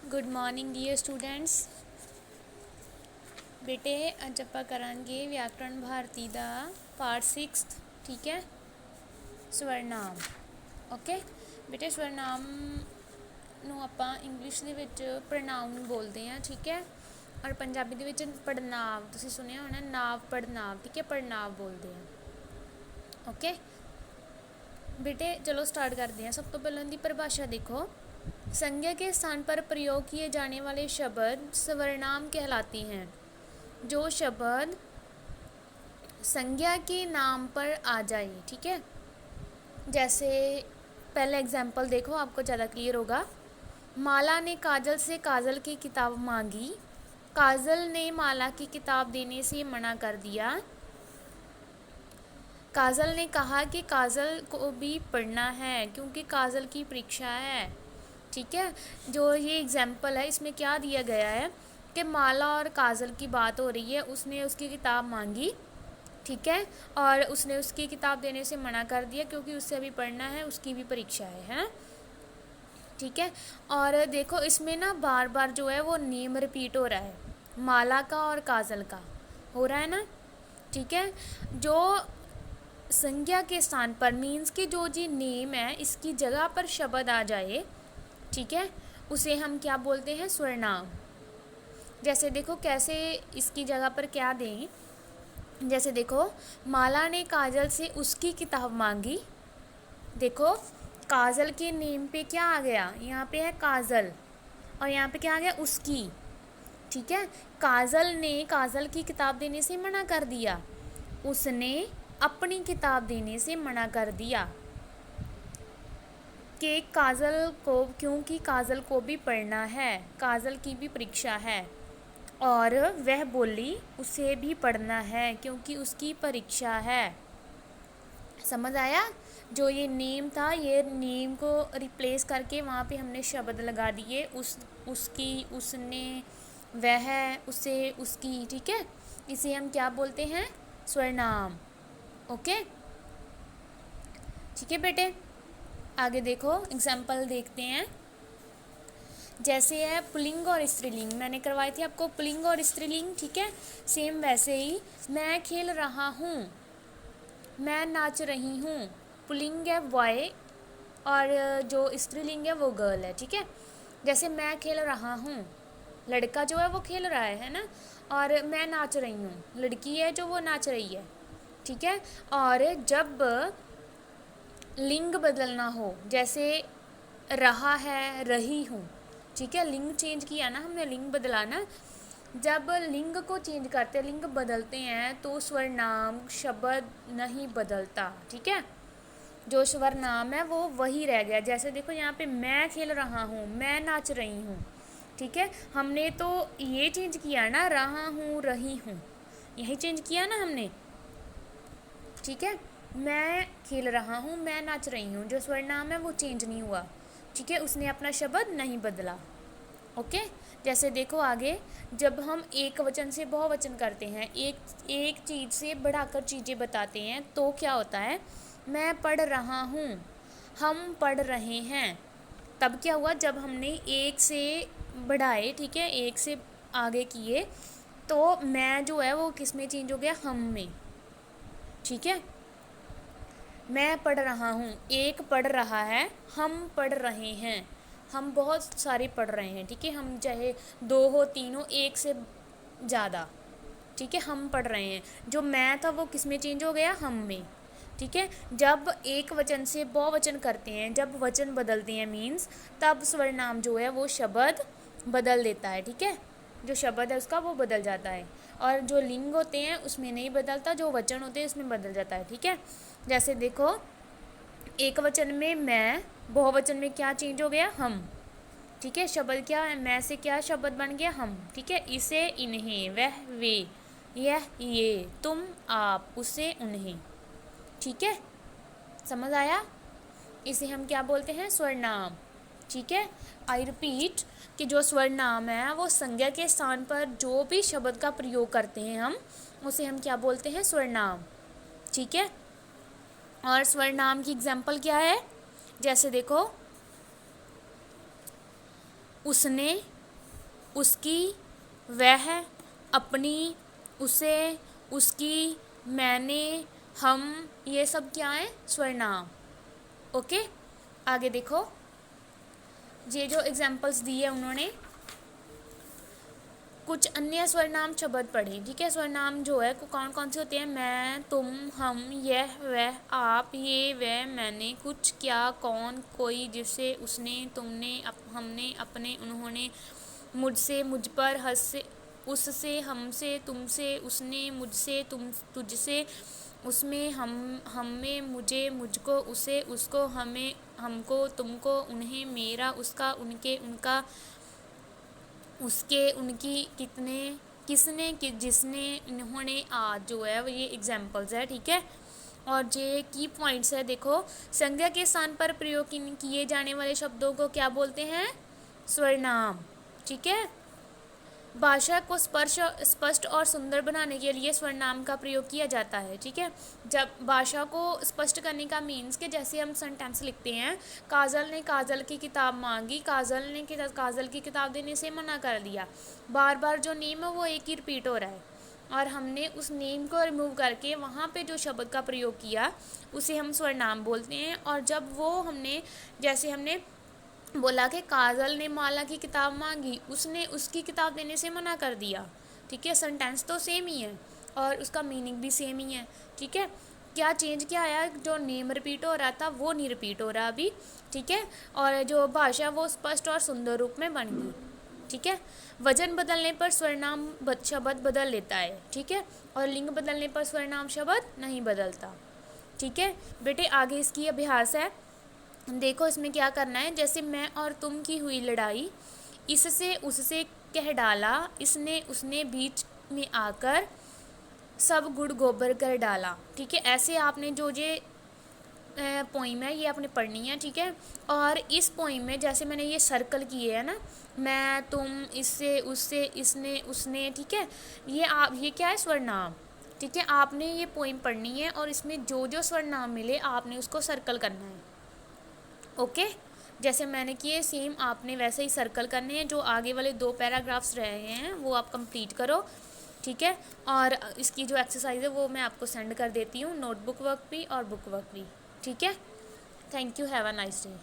Good morning dear students. बेटे ਅੱਜ ਆਪਾਂ ਕਰਾਂਗੇ ਵਿਆਕਰਣ ਭਾਰਤੀ ਦਾ ਪਾਰਟ 6, ਠੀਕ ਹੈ। ਸਵਰਨਾਮ। ਓਕੇ ਬੇਟੇ, ਸਵਰਨਾਮ ਨੂੰ ਆਪਾਂ ਇੰਗਲਿਸ਼ ਦੇ ਵਿੱਚ ਪ੍ਰਣਾਉਨ ਬੋਲਦੇ ਹਾਂ, ਠੀਕ ਹੈ। ਔਰ ਪੰਜਾਬੀ ਦੇ ਵਿੱਚ ਪੜਨਾਵ, ਤੁਸੀਂ ਸੁਣਿਆ ਹੋਣਾ ਨਾਵ ਪੜਨਾਵ, ਠੀਕ ਹੈ, ਪੜਨਾਵ ਬੋਲਦੇ ਹਾਂ। ਓਕੇ बेटे चलो स्टार्ट करते हैं। सब तो पहले इनकी परिभाषा देखो। संज्ञा के स्थान पर प्रयोग किए जाने वाले शब्द स्वर्णाम कहलाती हैं। जो शब्द संज्ञा के नाम पर आ जाए, ठीक है। जैसे पहले एग्जाम्पल देखो, आपको ज़्यादा क्लियर होगा। माला ने काजल से काजल की किताब मांगी, काजल ने माला की किताब देने से मना कर दिया। काजल ने कहा कि काजल को भी पढ़ना है क्योंकि काजल की परीक्षा है, ठीक है। जो ये एग्जाम्पल है, इसमें क्या दिया गया है कि माला और काजल की बात हो रही है। उसने उसकी किताब मांगी, ठीक है, और उसने उसकी किताब देने से मना कर दिया क्योंकि उससे अभी पढ़ना है, उसकी भी परीक्षा है ना, ठीक है। और देखो इसमें ना बार बार जो है वो नेम रिपीट हो रहा है, माला का और काजल का हो रहा है ना, ठीक है। जो संज्ञा के स्थान पर मीन्स कि जो जी नेम है, इसकी जगह पर शब्द आ जाए, ठीक है, उसे हम क्या बोलते हैं? स्वर्णाम। जैसे देखो कैसे इसकी जगह पर क्या दें। जैसे देखो, माला ने काजल से उसकी किताब मांगी। देखो काजल के नेम पे क्या आ गया? यहाँ पे है काजल और यहाँ पे क्या आ गया? उसकी, ठीक है। काजल ने काजल की किताब देने से मना कर दिया, उसने अपनी किताब देने से मना कर दिया कि काजल को, क्योंकि काजल को भी पढ़ना है, काजल की भी परीक्षा है। और वह बोली उसे भी पढ़ना है क्योंकि उसकी परीक्षा है। समझ आया? जो ये नेम था, ये नेम को रिप्लेस करके वहाँ पे हमने शब्द लगा दिए, उसकी, उसने, वह, उसे, उसकी, ठीक है। इसे हम क्या बोलते हैं? स्वर्णाम। ओके, ठीक है बेटे। आगे देखो एग्जाम्पल देखते हैं। जैसे है पुल्लिंग और स्त्रीलिंग, मैंने करवाई थी आपको पुल्लिंग और स्त्रीलिंग, ठीक है। सेम वैसे ही, मैं खेल रहा हूँ, मैं नाच रही हूँ। पुल्लिंग है बॉय और जो स्त्रीलिंग है वो गर्ल है, ठीक है। जैसे मैं खेल रहा हूँ, लड़का जो है वो खेल रहा है ना, और मैं नाच रही हूँ, लड़की है जो वो नाच रही है, ठीक है। और जब लिंग बदलना हो, जैसे रहा है, रही हूँ, ठीक है, लिंग चेंज किया ना हमने, लिंग बदला ना। जब लिंग को चेंज करते, लिंग बदलते हैं तो स्वर्नाम शब्द नहीं बदलता, ठीक है। जो स्वर्नाम है वो वही रह गया। जैसे देखो यहाँ पे मैं खेल रहा हूँ, मैं नाच रही हूँ, ठीक है। हमने तो ये चेंज किया ना, रहा हूँ, रही हूँ, यही चेंज किया ना हमने, ठीक है। मैं खेल रहा हूँ, मैं नाच रही हूँ, जो स्वर्नाम है वो चेंज नहीं हुआ, ठीक है, उसने अपना शब्द नहीं बदला। ओके, जैसे देखो आगे, जब हम एक वचन से बहुवचन करते हैं, एक चीज़ से बढ़ाकर चीज़ें बताते हैं, तो क्या होता है? मैं पढ़ रहा हूँ, हम पढ़ रहे हैं। तब क्या हुआ? जब हमने एक से बढ़ाए, ठीक है, एक से आगे किए, तो मैं जो है वो किस में चेंज हो गया? हम में, ठीक है। मैं पढ़ रहा हूँ, एक पढ़ रहा है, हम पढ़ रहे हैं, हम बहुत सारे पढ़ रहे हैं, ठीक है। हम चाहे 2 हो, 3 हो, एक से ज़्यादा, ठीक है, हम पढ़ रहे हैं। जो मैं था वो किस में चेंज हो गया? हम में, ठीक है। जब एक वचन से बहुवचन करते हैं, जब वचन बदलते हैं मीन्स, तब स्वर्नाम जो है वो शब्द बदल देता है, ठीक है। जो शब्द है उसका वो बदल जाता है, और जो लिंग होते हैं उसमें नहीं बदलता, जो वचन होते हैं उसमें बदल जाता है, ठीक है। जैसे देखो, एक वचन में मैं, बहुवचन में क्या चेंज हो गया? हम, ठीक है। शब्द क्या है? मैं से क्या शब्द बन गया? हम, ठीक है। इसे, इन्हें, वह, वे, यह, ये, तुम, आप, उसे, उन्हें, ठीक है। समझ आया? इसे हम क्या बोलते हैं? स्वर्नाम, ठीक है। आई रिपीट कि जो स्वर्नाम है वो संज्ञा के स्थान पर जो भी शब्द का प्रयोग करते हैं हम, उसे हम क्या बोलते हैं? स्वर्नाम, ठीक है। और स्वर्नाम की एग्जाम्पल क्या है? जैसे देखो, उसने उसकी, वह, अपनी, उसे, उसकी, मैंने, हम, ये सब क्या है? स्वरनाम। ओके, आगे देखो, ये जो एग्जांपल्स दिए है उन्होंने, कुछ अन्य स्वरनाम शब्द पढ़ें। ठीक है, स्वरनाम जो है कौन कौन से होते हैं? मैं, तुम, हम, यह, वह, आप, ये, वह, मैंने, कुछ, क्या, कौन, कोई, जिससे, उसने, तुमने, हमने, अपने, उन्होंने, मुझसे, मुझ पर, हंससे, उससे, हमसे, तुमसे, उसने, मुझसे, तुझसे, उसमें, हमें, मुझे, मुझको, उसे, उसको, हमें, हमको, तुमको, उन्हें, मेरा, उसका, उनके, उनका, उसके, उनकी, कितने, किसने, जिसने, इन्होंने, आज, जो है वो ये एग्जाम्पल्स है। ठीक है, और ये की पॉइंट्स है। देखो, संज्ञा के स्थान पर प्रयोग किए जाने वाले शब्दों को क्या बोलते हैं? स्वरनाम। ठीक है, भाषा को स्पष्ट और सुंदर बनाने के लिए स्वरनाम का प्रयोग किया जाता है। ठीक है, जब भाषा को स्पष्ट करने का मीन्स के जैसे हम सेंटेंस लिखते हैं, काजल ने काजल की किताब मांगी, काजल ने काजल की किताब देने से मना कर दिया। बार बार जो नेम है वो एक ही रिपीट हो रहा है, और हमने उस नेम को रिमूव करके वहाँ पे जो शब्द का प्रयोग किया उसे हम स्वरनाम बोलते हैं। और जब वो हमने, जैसे हमने बोला कि काजल ने माला की किताब मांगी, उसने उसकी किताब देने से मना कर दिया। ठीक है, सेंटेंस तो सेम ही है और उसका मीनिंग भी सेम ही है। ठीक है, क्या चेंज क्या आया? जो नेम रिपीट हो रहा था वो नहीं रिपीट हो रहा अभी। ठीक है, और जो भाषा वो स्पष्ट और सुंदर रूप में बन गई। ठीक है, वजन बदलने पर स्वरनाम शब्द बदल लेता है। ठीक है, और लिंग बदलने पर स्वरनाम शब्द नहीं बदलता। ठीक है बेटे, आगे इसकी अभ्यास है। देखो इसमें क्या करना है, जैसे मैं और तुम की हुई लड़ाई, इससे उससे कह डाला, इसने उसने बीच में आकर सब गुड़ गोबर कर डाला। ठीक है, ऐसे आपने जो ये पोइम है ये आपने पढ़नी है। ठीक है, और इस पोइम में जैसे मैंने ये सर्कल किए है ना, मैं, तुम, इससे, उससे, इसने, उसने। ठीक है, ये क्या है? स्वरनाम। ठीक है, आपने ये पोइम पढ़नी है और इसमें जो जो स्वरनाम मिले आपने उसको सर्कल करना है। ओके, जैसे मैंने किए सेम आपने वैसे ही सर्कल करने हैं। जो आगे वाले 2 पैराग्राफ्स रहे हैं वो आप कंप्लीट करो। ठीक है, और इसकी जो एक्सरसाइज है वो मैं आपको सेंड कर देती हूँ, नोटबुक वर्क भी और बुक वर्क भी। ठीक है, thank you, have a nice day.